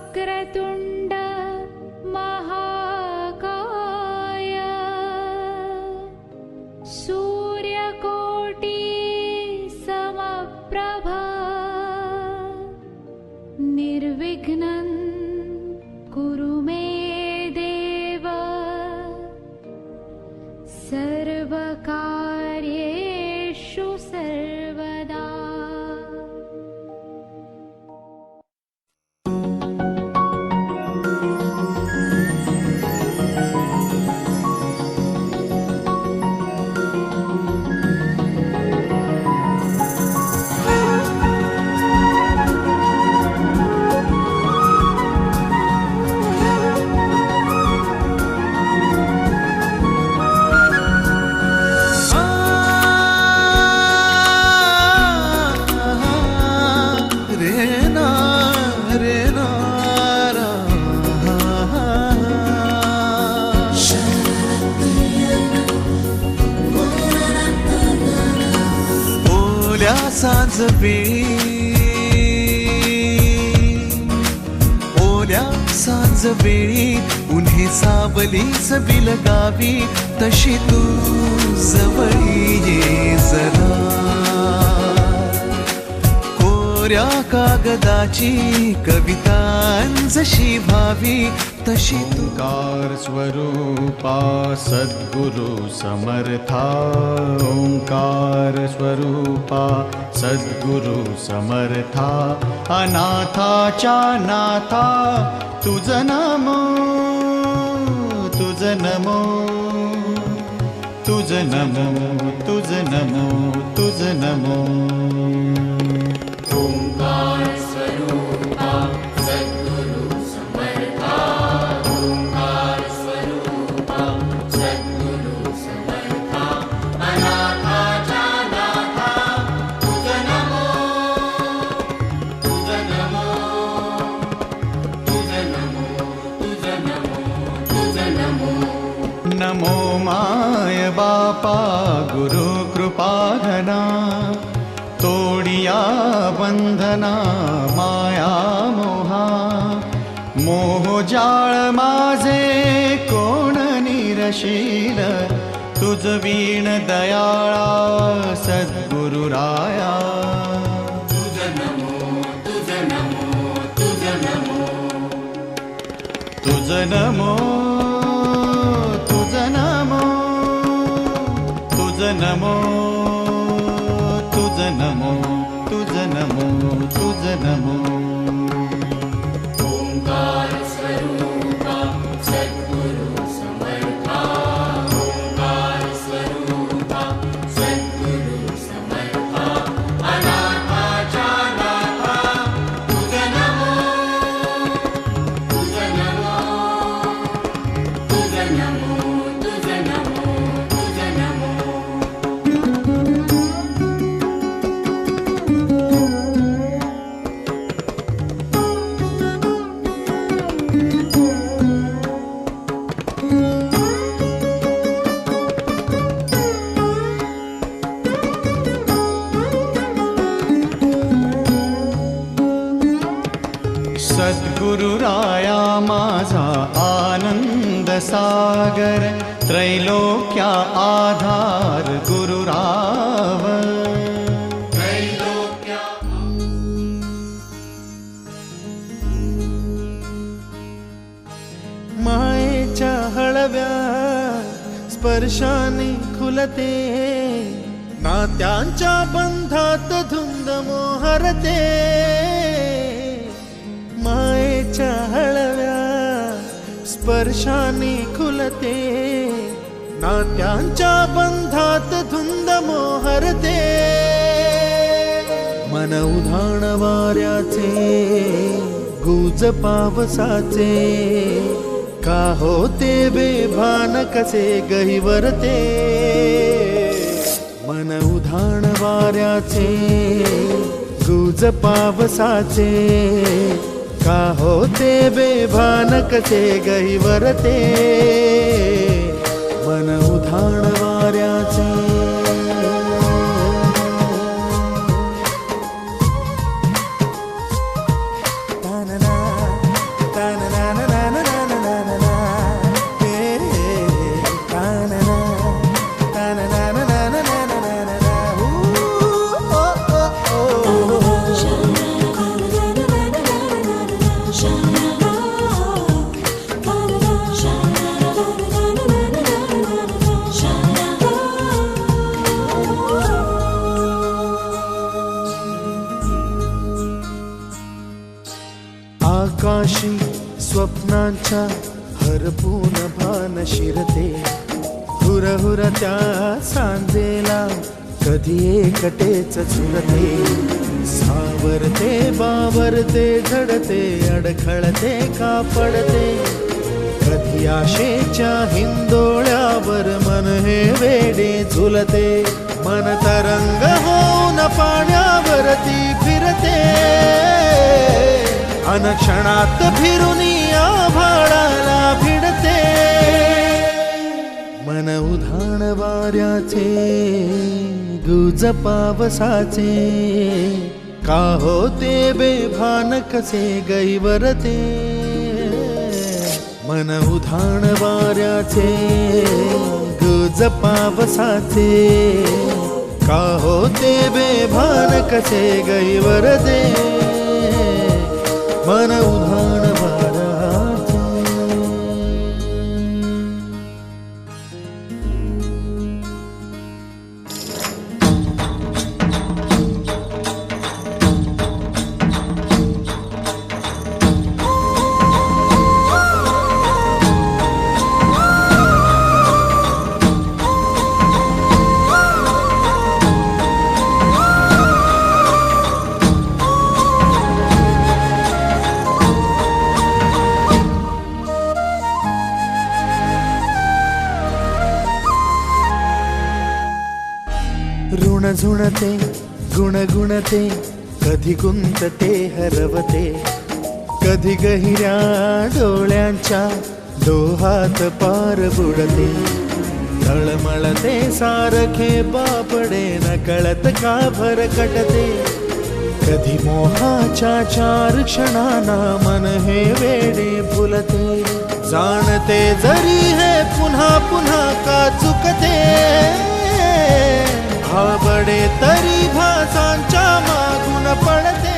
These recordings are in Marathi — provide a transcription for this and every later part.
वक्रतुण्ड महाकाय सूर्यकोटि समप्रभा निर्विघ्नं कुरु मे देव सर्वकार्येषु सर्वदा। ओल्या सांज वेळी उन्हे सावली सबी लगावी तशी तू जवळी ये जरा कोऱ्या कागदाची कविता जशी भावी तशी ओंकार स्वरूपा सद्गुरु समर्था ओंकार स्वरूपा सद्गुरु समर्था अनाथाच्या नाथा तुझ नमो तुझ नमो तुझ नमो तुझ नमो तुझ नमो ओंकार स्वरूपा सद्गुरु समर्था ओंकार स्वरूपा सद्गुरु समर्था अनाथाच्या नाथा तुझ नमो तुझ नमो तुझ नमो तुझ नमो तुझ नमो नमो माय बापा गुरु कृपा घना तोडिया बंधना माया मोहा मोह जाळ माझे कोण निरशील तुझ वीण दयाळा सद्गुरु राया तुझ नमो तुझ नमो तुझ नमो तुझ नमो तुझ नमो तुझ नमो तुझ नमो तुझ नमो तुझ नमो ओंकार स्वरूपा सद्गुरु समर्था ओंकार स्वरूपा सद्गुरु समर्था अनाथाच्या नाथा तुझ नमो तुझ नमो तुझ नमो तुझ नमो तुझ नमो सद्गुरु राया माझा आनंद सागर त्रैलोक्या आधार गुरुराव त्रैलोक्या मायेच्या हळव्या स्पर्शाने खुलते नात्यांच्या बंधात धुंद मोहरते मायेच्या हळव्या स्पर्शाने खुलते नात्यांच्या बंधात धुंद मोहरते मन उधाण वाऱ्याचे गुज पावसाचे का होते बेभान कसे गहिवरते मन उधाण वाऱ्याचे गुज पावसाचे का होते बेभान कसे गहिवरते मन उधाण वाऱ्याचे आकाशी स्वप्नांच्या हरपून भान शिरते, हुरहुर त्या सांजेला कधी एकटेच झुरते, सावरते बावरते झडते अडखळते का पडते, कधी आशेच्या हिंदोळ्यावर मन हे वेडे झुलते, मन तरंग होऊन पाण्यावरती फिरते, अनक्षणात फिरून आभाळाला भिडते, मन उधाण वाऱ्याचे गुज पावसाचे, का होते बेभान कसे गैवरते, मन उधाण वाऱ्याचे गुज पावसाचे, का होते बेभान कसे गैवरते, मन उधाण वाऱ्याचे. ऋण झुणते गुणगुणते, कधी गुंतते हरवते, कधी गहिऱ्या डोळ्यांच्या डोहात पार बुडते, तळमळते सारखे बापडे न कळत का भरकटते, कधी मोहाच्या चार क्षणांना मन हे वेडे फुलते, जाणते जरी हे पुन्हा पुन्हा का चुकते, भाबडे तरी भासांच्या मागून पडते,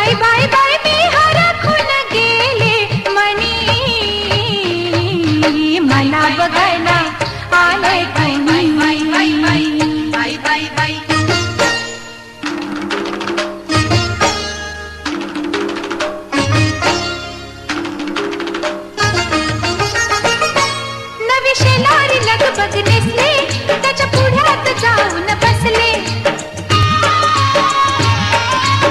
बाय बाय बाय मी हरखून गेले मनी, मला बघायला आलंय कोणी. बाय बाय बाय बाय बाय बाय. नवी शेलारी लगबग नेसले, त्याच्या पुढ्यात जाऊन बसले.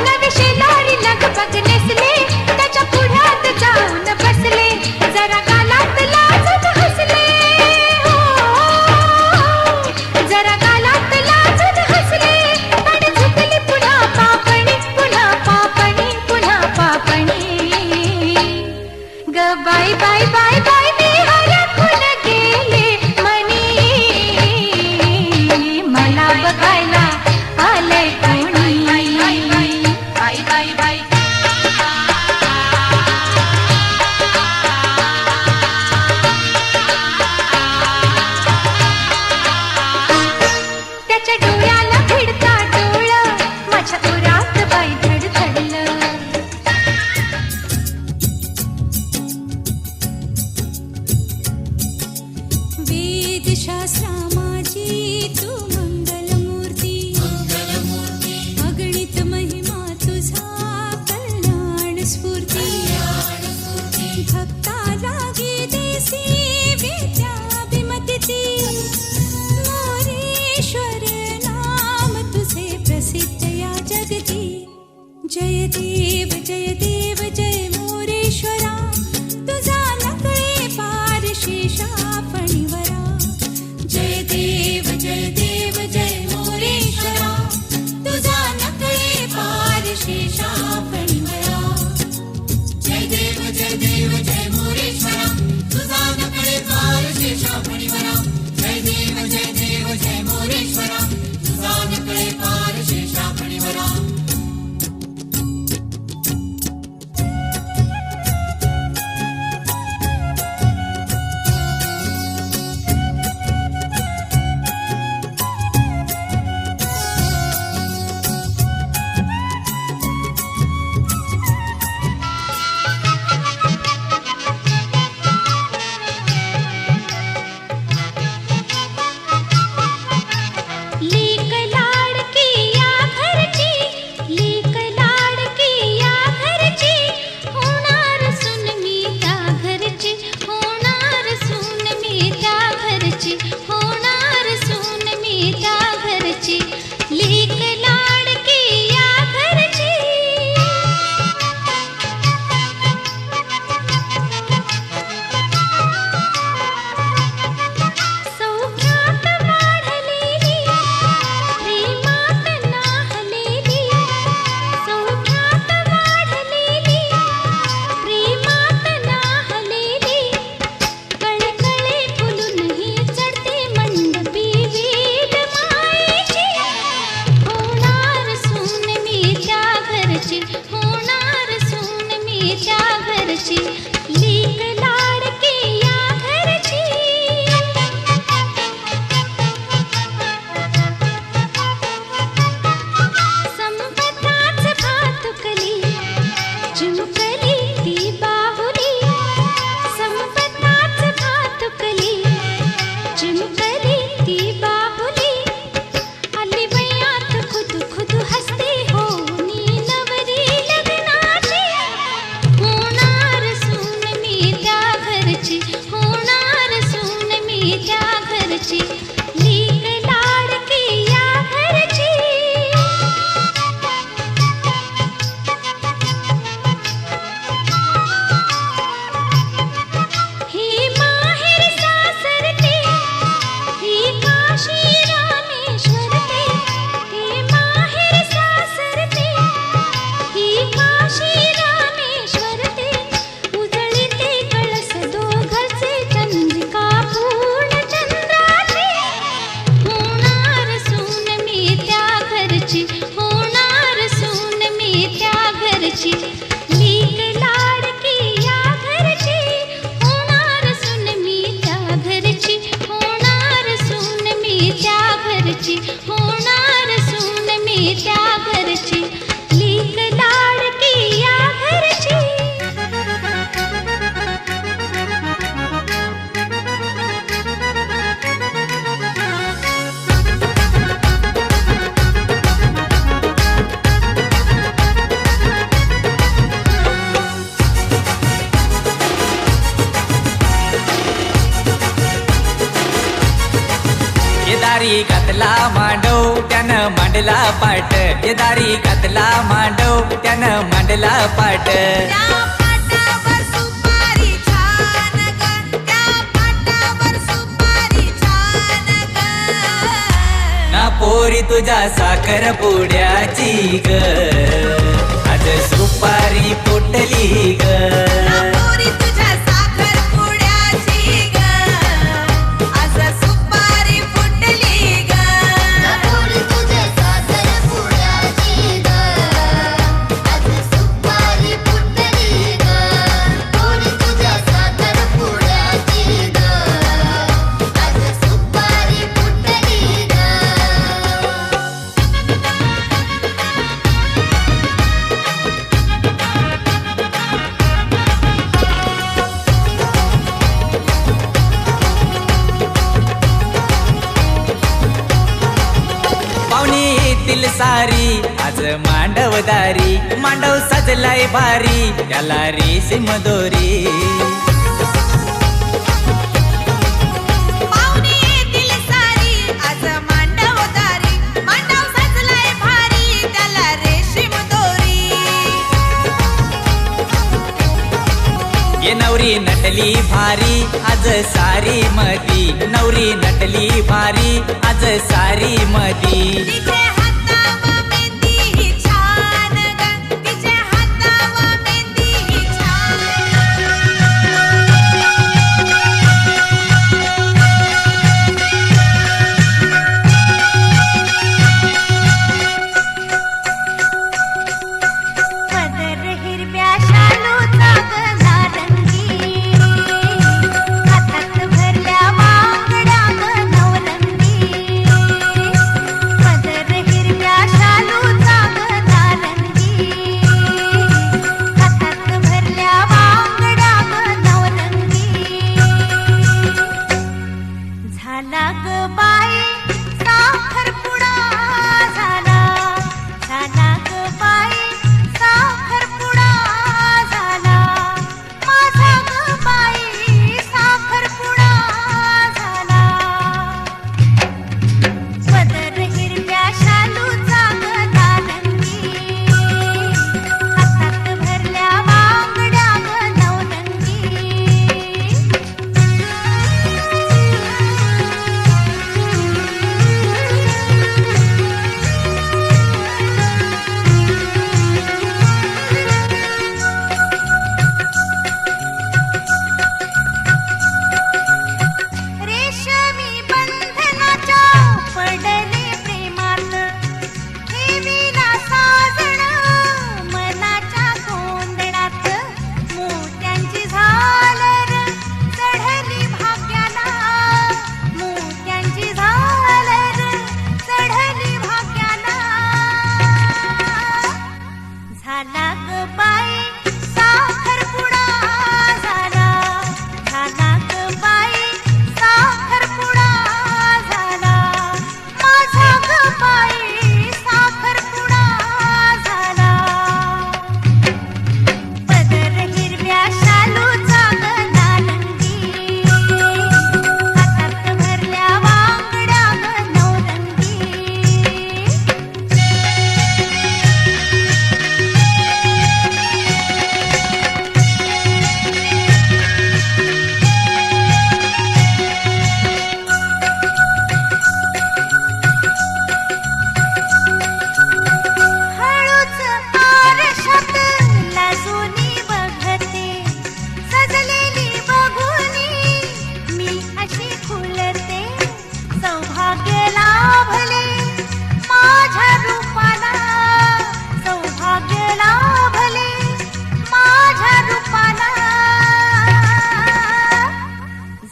नवी शेलारी लगबग नेसले, त्याच्या पुढ्यात जाऊन बसले. जरा गालात लाजून हसले, हो, जरा गालात लाजून हसले. आणि झुकली पुन्हा पापणी, पुन्हा पापणी, पुन्हा पापणी. ग बाय बाय बाय बाय मी हरखून गेले मनी, मला बघायला आलंय कोणी. बाय बाय बाय बाय बाय बाय. त्याच्या डोळ्याला भिडता डोळं, माझ्या उरात बाई धडधडलं. वेदशास्त्रा माझी तू मंगलमूर्ती, अगणित महिमा तुझा कल्याण स्फूर्ती. भक्ता लागे देसी विद्याभिमती, मोरेश्वर नाम तुझे प्रसिद्ध या जगती. जय देव जय देव जय मोरेश्वरा, तुझा नकळे पार शेषा फणीवरा. जय देव जय देव जय मोरेश्वरा, तुझा नकळे पार शेषा फणीवरा. जय देव जय मोरेश्वरा, तुझा नकळे पार शेषा फणीवरा. जय देव जय मोरेश्वरा, तुझा नकळे पार शेषा फणीवरा. लेक लाडकी या घरची, लेक लाडकी या घरची. होणार सून मी त्या घरची, होणार सून मी त्या घरची, होणार सून मी त्या घरची. लेक लाडकी या घरची. सौख्यात वाढलेली, प्रेमात नाहलेली. सौख्यात वाढलेली, प्रेमात नाहलेली. कळकळे फुलूनही चढते मंडपी वेद मायेची. होणार सून मी त्या घरची, होणार सून मी त्या घरची. लेक लाडकी या घरची. संपताच भातुकली, चिमुकली ती बाहुली. संपताच भातुकली, चिमुकली ती बाहुली. आली वयात खुदू खुदू हसते हो नी नवरी लग्नाची. होणार सून मी त्या घरची, होणार सून मी त्या घरची. लेक लाडकी या घरची. ही माहेर सासरते, ही काशी रामेश्वरते. ही माहेर सासरते, ही काशी रामेश्वरते. उजळीते कळस दोघांचे, चंद्रिका पूर्ण चंद्राची. होणार सून मी त्या घरची, होणार सून मी त्या घरची. लेक लाडकी या घरची. होणार सून मी त्या घरची, होणार सून मी त्या घरची, होणार सून मी त्या घरची. लेक लाडकी दारी घातला मांडव त्यानं मांडला पाट, हे दारी घातला मांडव त्यानं मांडला पाट. त्या पाटावर सुपारी छान ग, त्या पाटावर सुपारी छान ग. ना पोरी तुझ्या साखर पुड्याची ग, आज सुपारी फुटली ग. पोरी तुझ्या साखर पुड्याची ग, आज सुपारी फुटली ग. पोरी तुझ्या साखर पुड्याची ग, आज सुपारी फुटली ग. पोरी तुझ्या साखर पुड्याची ग, आज सुपारी फुटली ग. पाहुणे येतील सारी आज मांडवदारी, मांडव सजलाय भारी त्याला रेशीम दोरी. पाहुणे येतील सारी आज मांडवदारी, मांडव सजलाय भारी त्याला रेशीम दोरी. ये नवरी नटली भारी आज सारी मधी, नवरी नटली भारी आज सारी मधी. तिचे हातावर मेहंदी ही छान ग, तिचे हातावर मेहंदी ही छान. पदर हिरव्या शालूचा ग नारंगी, हातात भरल्या वांगड्या ग नवरंगी. पदर हिरव्या शालूचा ग नारंगी, हातात भरल्या वांगड्या ग नवरंगी. झाला ग बाई साखरपुडा झाला, झाला ग बाई साखरपुडा झाला. माझा ग बाई साखरपुडा झाला. पदर हिरव्या शालूचा ग नारंगी, हातात भरल्या वांगड्या ग नवरंगी. रेशमी बंधनाच्या पडले प्रेमात, ठेवीला साजण मनाच्या गोंधळात. मोत्यांची झालर चढली भाग्याला, मोत्यांची झालर चढली भाग्याला. झाला ग बाई साखरपुडा झाला, झाला ग बाई साखरपुडा झाला. माझा ग बाई साखरपुडा झाला. पदर हिरव्या शालूचा ग नारंगी, हातात भरल्या वांगड्या ग नवरंगी. हळूच आरशात लाजूनी बघते, सजलेली बघूनी मी अशी फुलते. सौभाग्य लाभले माझ्या रूपाला, सौभाग्य लाभले माझ्या रूपाला.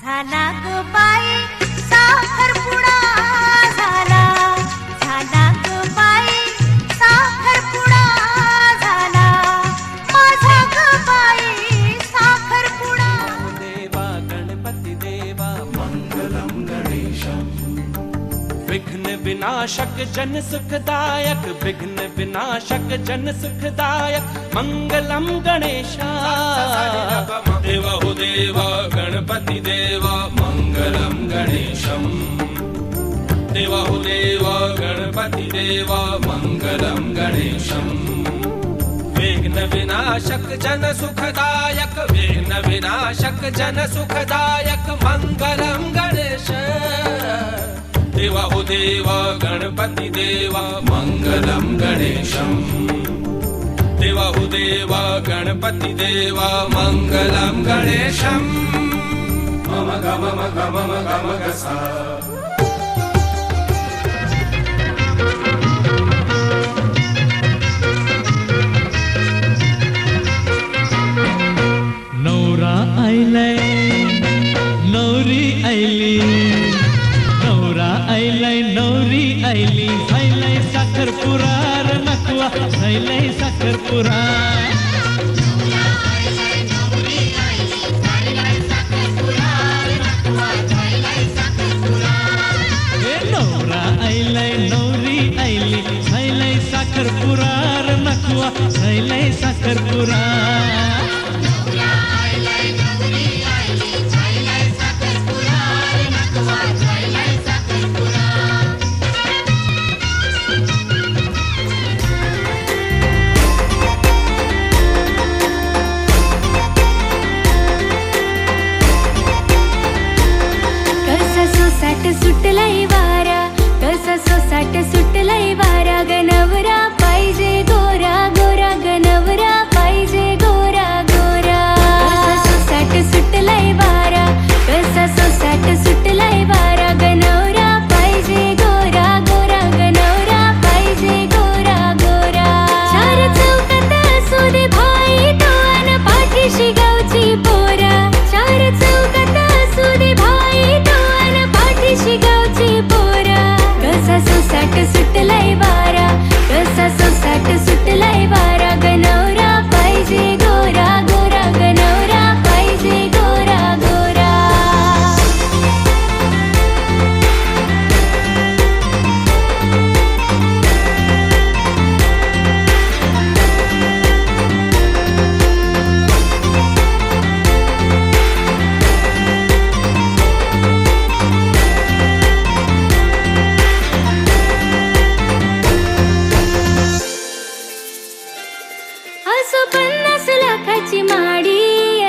झाला ग बाई साखरपुडा झाला, झाला ग बाई साखरपुडा झाला. माझा ग बाई साखरपुडा. देवा गणपती देवा मंगलम गणेशम, विघ्न विनाशक जन सुखदायक, विघ्न विनाशक जन सुखदायक मंगलम गणेशा. देवा हो देवा गणपती देवा मंगलम गणेशम. देवा हो देवा गणपती देवा मंगलम गणेशम विघ्न विनाशक जन सुखदायक विघ्न विनाशक जन सुखदायक मंगलम गणेश देवा हो देवा गणपती देवा मंगलम गणेशम देवा हो देवा गणपती देवा मंगलम गणेशम मम गम गम गम गसा नवरा आयलाय नवरी आयली नवरा आयलाय नवरी आयली झायलाय साखरपुरा र नकवा झायलाय साखरपुरा नवरा आयलाय नवरी आयली झायलाय साखरपुरा र नकवा झायलाय साखरपुरा सोसाट सुटलाय वारा कसा सोसाट सुटलाय वारा गनवरा पाहिजे गोरा गोरा गनवरा पाहिजे गोरा गोरा कसा सोसाट सुटलाय वारा कसा सोसाट सुटलाय वारा गनवरा पाहिजे गोरा गोरा गनवरा पाहिजे गोरा गोरा चार चौकात असू दे भाई तो अन पाठीशी गावची पोरा चार चौकात असू दे भाई तो गावची पोरा कसा सोसाट सुटलाय वारा कसा सोसाट सुटलाय वारा गनवरा पाहिजे गोरा गोरा गनवरा पाहिजे गोरा गोरा असो 50 लाखाची माडी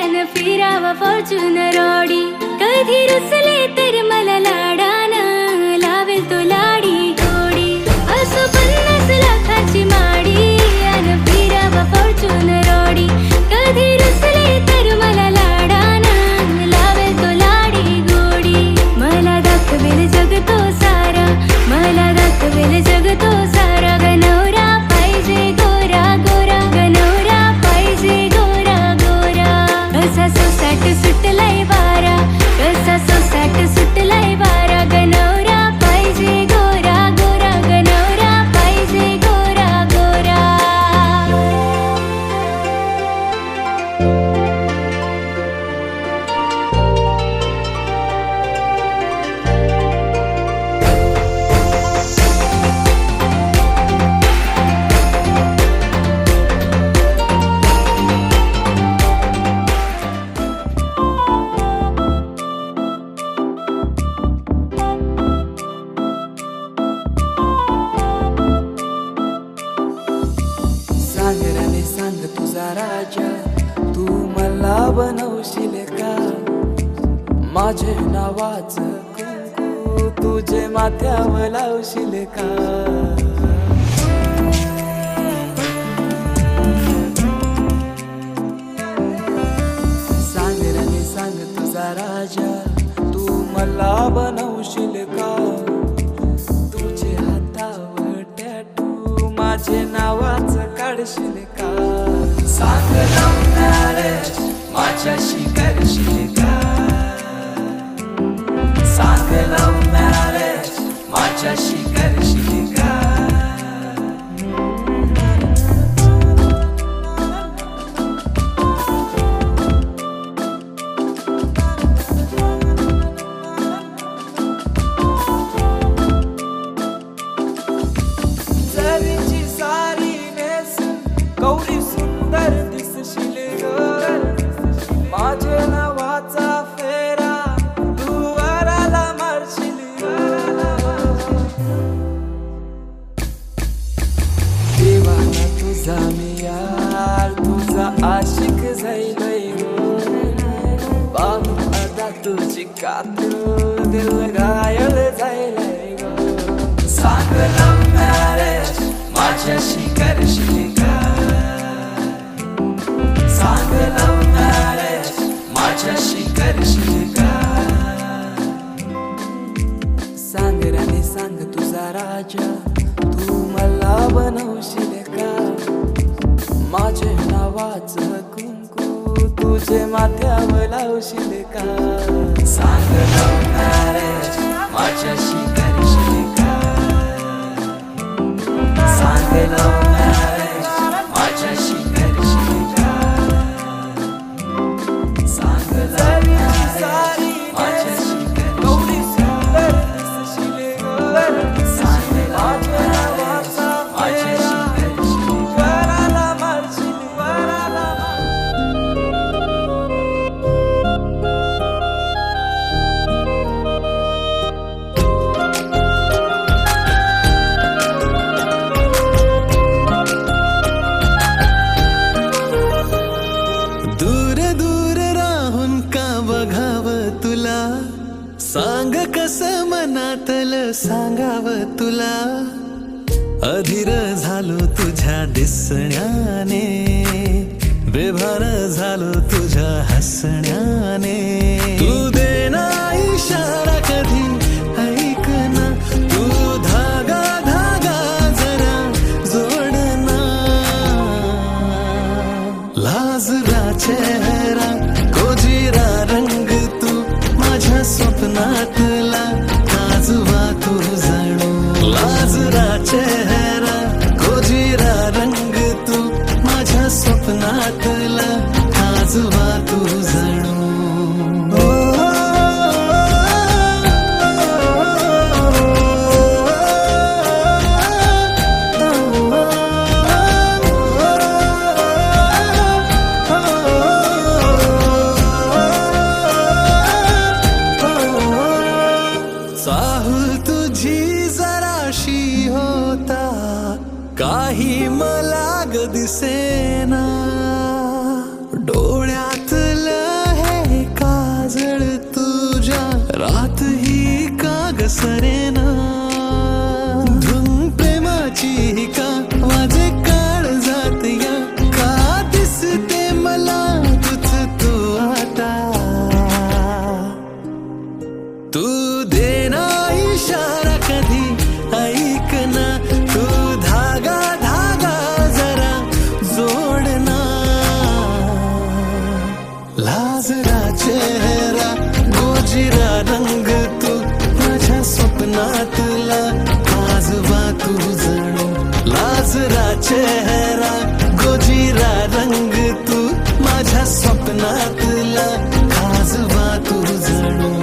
अन फिरावा फॉर्च्युनर ऑडी कधी रुसले तर मला लाडानं लावेल तो लाडी गोडी असो 50 लाखाची माडी अन फिरावा फॉर्च्युनर ऑडी कधी रुसले तर मला लाडानं लावेल तो लाडी गोडी मला दाखवेल जग तो सारा मला दाखवेल जग तो सारा गनवरा पाहिजे गोरा गोरा गनवरा पाहिजे गोरा गोरा कसा सोसाट सुटलाय वारा कसा सोसाट सुटलाय वारा गनवरा पाहिजे गोरा गोरा गनवरा पाहिजे गोरा गोरा सांग रे सांग तुझा राजा तू मला बनवशील का माझे नावाचं कुंकू तुझे माथ्यावर लावशील का सांग रे सांग तुझा राजा तू मला बनवशील का तुझे हातावर टॅटू माझे नावाचं काढशील का सांग लव्ह मॅरेज माझ्याशी करशील का सांग लव्ह मॅरेज माझ्याशी करशील का जरीची सारी नेस गौरी सुंदर दिसशील ग माझ्या नावाचा फेरा तू वराला मारशील आशिक झालंय बाहू अदा तुझी कातू दिल घायल झालंय सांग लव्ह मॅरेज माझ्याशी करशील का सांग लव्ह मॅरेज माझ्याशी करशील का सांग राणी सांग तुझा राजा तू मला बनवशील का माझे नावाचं कुंकू तुझे माथ्यावर लावशील का सांग लव्ह मॅरेज माझ्याशी करशील का सांग लव्ह मॅरेज माझ्याशी करशील का सांग लव्ह मॅरेज माझ्याशी गौरी सुंदर दिसशील ग सांग लव्ह मॅरेज माझ्याशी करशील वराला मारशील वराला दूर दूर राहून का बघावं तुला सांग कस मनातलं सांगावं तुला अधीर झालो तुझ्या दिसण्याने बेभान झालो तुझ्या हसण्याने तू देना इशारा कधी ऐक ना तू धागा धागा जरा जोडना लाजरा चेहरा कोजिरा रंग तू माझ्या स्वप्नातला काजवा तू जणू लाजरा चेहरा कोजिरा रंग तू माझ्या स्वप्नातला काजवा तू जणू चाहूल तुझी जराशी होता काही मला ग दिसेना डोळ्यातलं हे काजळ तुझ्या रात ही का ग सरेना धुन प्रेमाची का माझे काळ जात या का दिसते मला तुझ तू आता तू देना इशारा कधी ऐक ना तू धागा धागा जरा जोडना लाजरा चेहरा गोजिरा रंग तू माझ्या स्वप्नातला काजवा तू जणू लाजरा चेहरा गोजिरा रंग तू माझ्या स्वप्नातला काजवा तू जणू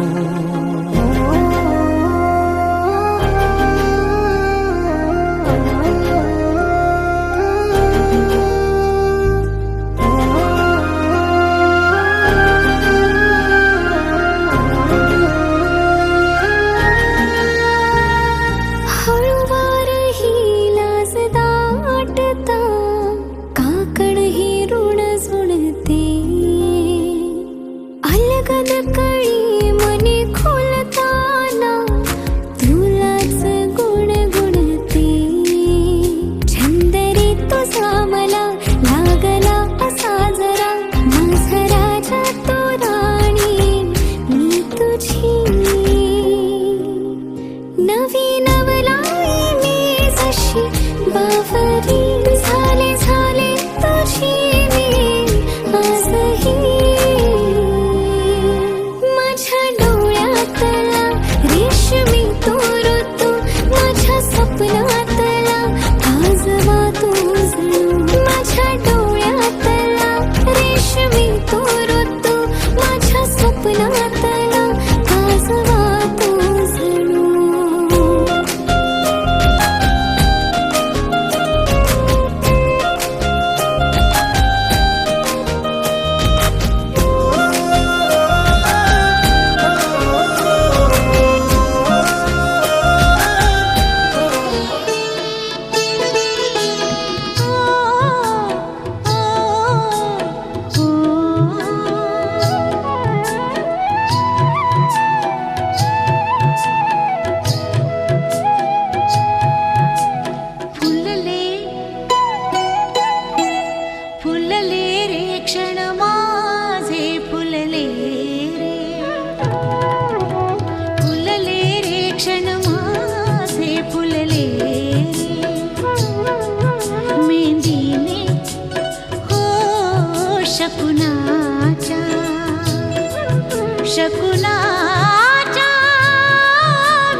शकुनाच्या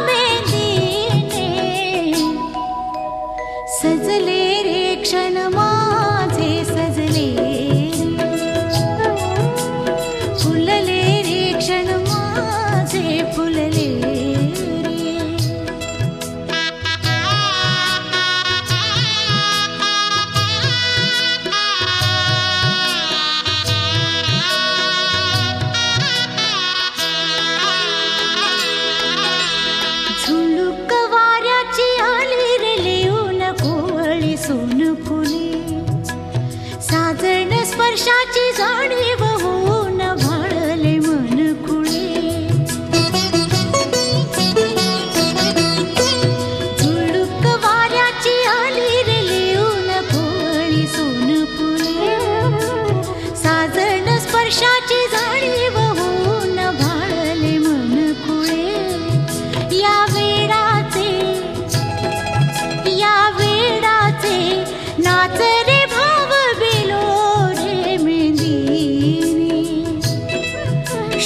मेहंदीने सजले रे क्षण माझे सजले फुलले रे क्षण माझे फुलले रे झुळूक वाऱ्याची आली रे लिहून कोवळी सोन फुले साजण स्पर्शाची जाणीव होऊन भाळले मन खुळे झुळूक वाऱ्याची आली रे लिहून कोवळी सोन फुले साजण स्पर्शाची जाणीव होऊन भाळले मन खुळे या वेडाचे नाच रे भाव बिलो रे मेहंदीने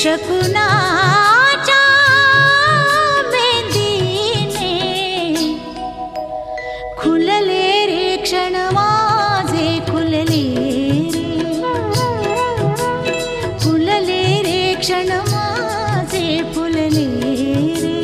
शकुनाच्या मेहंदीने खुलले रे क्षण माझे खुलले रे फुलले रे क्षण माझे फुलले रे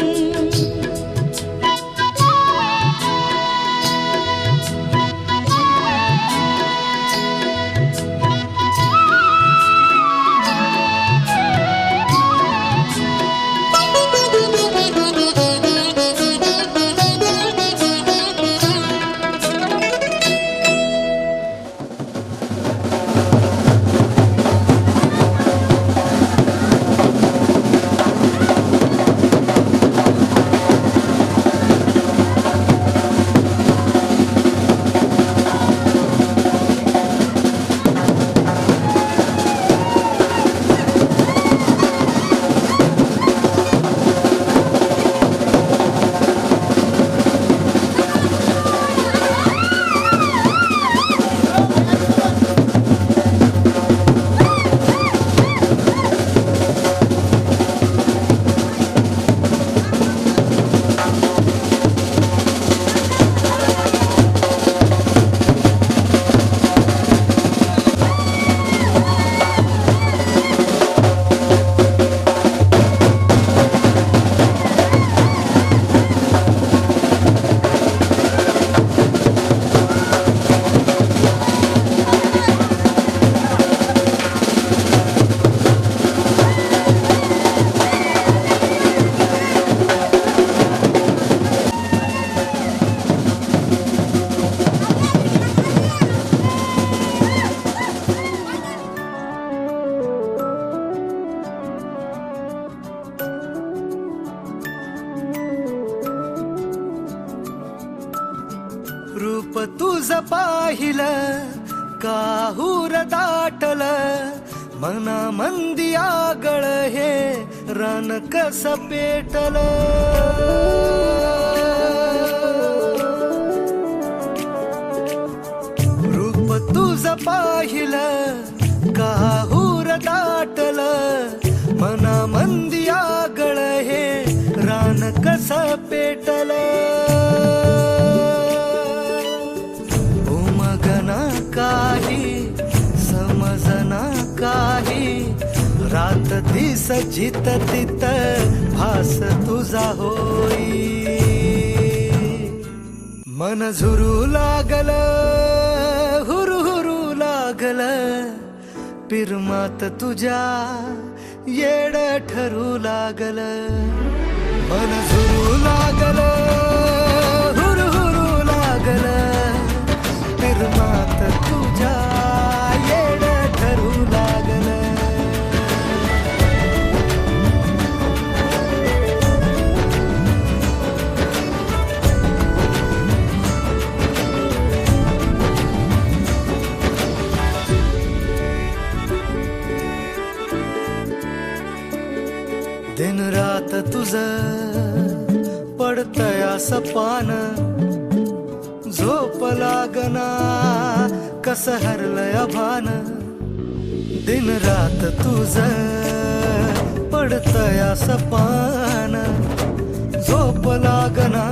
रूप तुझ पाहिलं काहूर दाटल मना मंदी आगळ हे रान कस पेटल रूप तुझ पाहिलं काहूर दाटल मना मंदी आगळ हे रान कस पेटल काही समजना काही रात दिस जित तित भास तुझा होई मन झुरू लागल हुरू हुरू लागल पिरमात तुझ्या येड ठरू लागल मन झुरू लागल हुरू हुरू लागल पिरमात तुझ्या येड ठरू लागल दिन रात तुझ पडतय सपान झोप लागना कस हरलय भान दिन रात तुझ पडतया सपान झोप लागना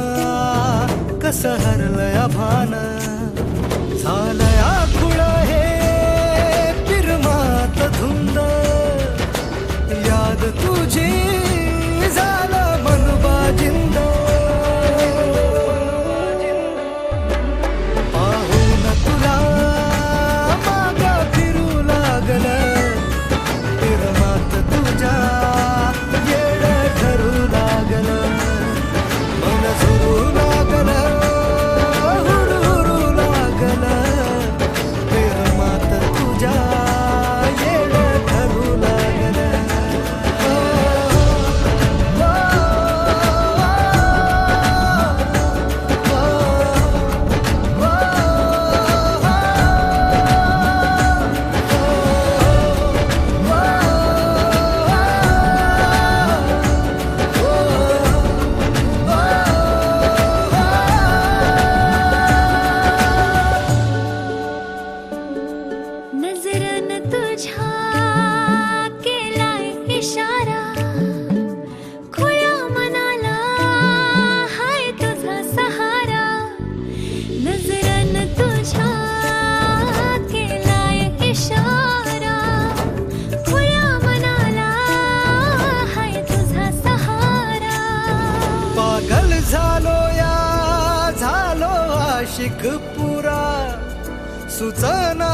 कस हरलया भान झालया खुळ हे पिरमात धुंद याद तुझी झालं मन बाजिंद पाहून तुला माग फिरू लागलं पिरमात तुझ्या येड ठरू लागलं मन झुरू लागलं हुरू लागलं पिरमात तुझ्या येड ठरू लागलं नजरन तुझ्या केलाय इशारा खुळ्या मनाला हाय तुझा सहारा नजरन तुझ्या केलाय इशारा खुळ्या मनाला हाय तुझा सहारा पागल झालो या झालो आशिक पुरा सुचना